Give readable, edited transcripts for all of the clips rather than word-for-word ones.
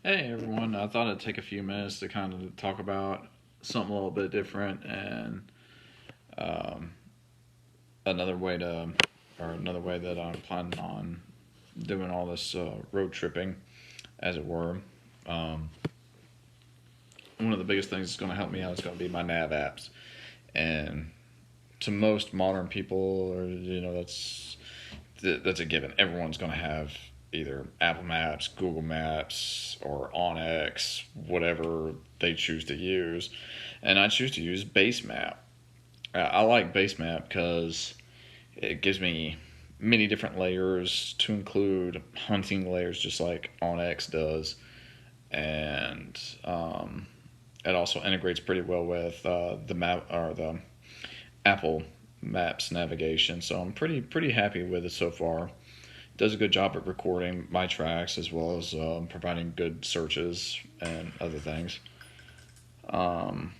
Hey everyone, I thought I'd take a few minutes to kind of talk about something a little bit different and um, another way to, or another way that I'm planning on doing all this road tripping, as it were. Um, One of the biggest things that's going to help me out is going to be my nav apps, and to most modern people, or that's a given. Everyone's going to have either Apple Maps, Google Maps, or OnX, whatever they choose to use. And I choose to use BaseMap. I like BaseMap because it gives me many different layers to include hunting layers, just like OnX does, and it also integrates pretty well with the map or the Apple Maps navigation. So I'm pretty happy with it so far. Does a good job at recording my tracks as well as providing good searches and other things. Um,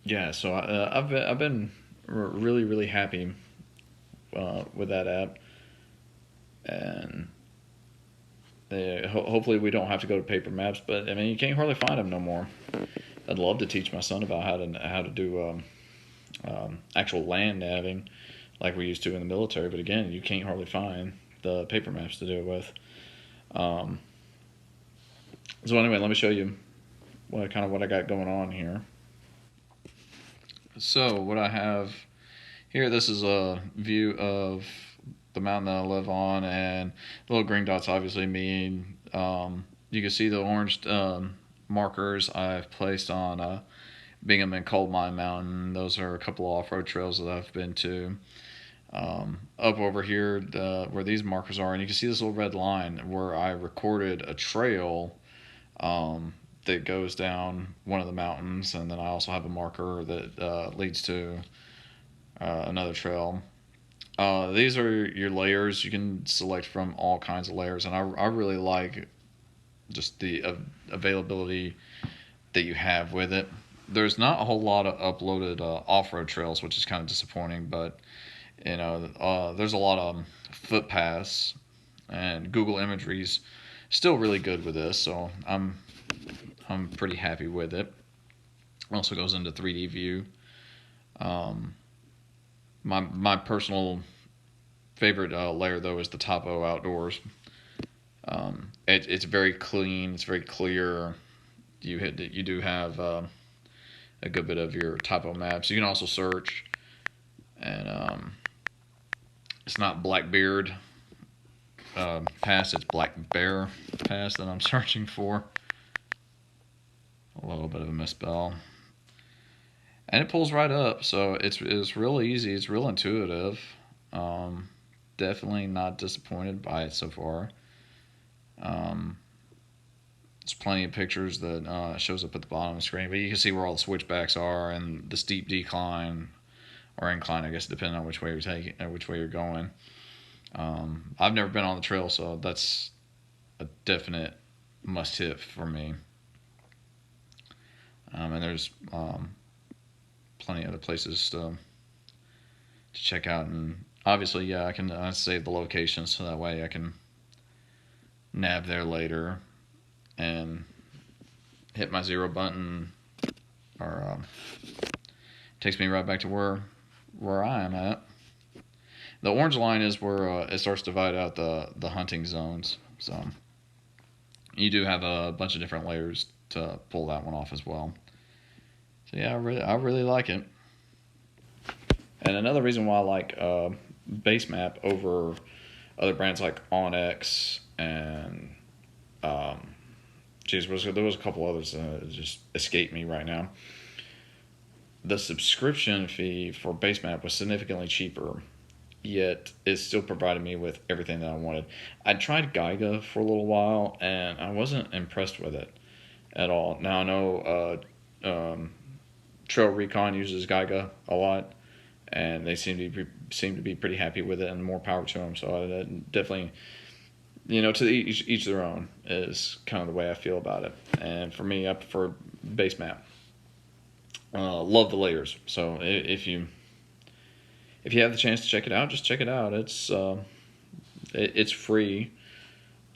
yeah, so I've been really happy with that app, and hopefully we don't have to go to paper maps. But I mean, you can't hardly find them no more. I'd love to teach my son about how to do actual land navving like we used to in the military. But again, you can't hardly find the paper maps to do it with. Um, so anyway, let me show you what I got going on here. So what I have here, this is a view of the mountain that I live on, and the little green dots obviously mean you can see the orange markers I've placed on Bingham and Coal Mine Mountain. Those are a couple of off-road trails that I've been to. Up over here, where these markers are, and you can see this little red line where I recorded a trail that goes down one of the mountains, and then I also have a marker that leads to another trail. These are your layers. You can select from all kinds of layers, and I really like just the availability that you have with it. There's not a whole lot of uploaded off-road trails, which is kind of disappointing, but there's a lot of footpaths, and Google Imagery's still really good with this, so I'm pretty happy with it. It also goes into 3D view. Um, my personal favorite layer though is the Topo Outdoors. It's very clean. It's very clear. You do have a good bit of your topo maps. You can also search, and it's not Blackbeard Pass. It's Black Bear Pass that I'm searching for. A little bit of a misspell. And it pulls right up, so it's real easy. It's real intuitive. Um, Definitely not disappointed by it so far. Um, there's plenty of pictures that shows up at the bottom of the screen, but you can see where all the switchbacks are and the steep decline or incline, I guess, depending on which way you're taking or which way you're going. I've never been on the trail, so that's a definite must hit for me. And there's plenty of other places to check out, and obviously, yeah, I can save the location so that way I can nav there later and hit my zero button, or takes me right back to where I am at. The orange line is where it starts to divide out the hunting zones. So you do have a bunch of different layers to pull that one off as well. So yeah, I really like it. And another reason why I like BaseMap over other brands like OnX and there was a couple others that just escape me right now. The subscription fee for BaseMap was significantly cheaper, yet it still provided me with everything that I wanted. I tried Geiga for a little while, and I wasn't impressed with it at all. Now I know Trail Recon uses Geiga a lot, and they seem to be pretty happy with it, and more power to them. So I definitely, to each their own is kind of the way I feel about it. And for me, I prefer BaseMap. Love the layers. So if you have the chance to check it out, just check it out. It's free.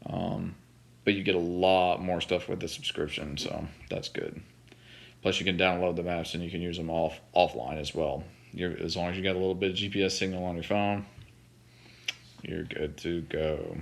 But you get a lot more stuff with the subscription, so that's good. Plus, you can download the maps and you can use them offline as well. As long as you got a little bit of GPS signal on your phone, you're good to go.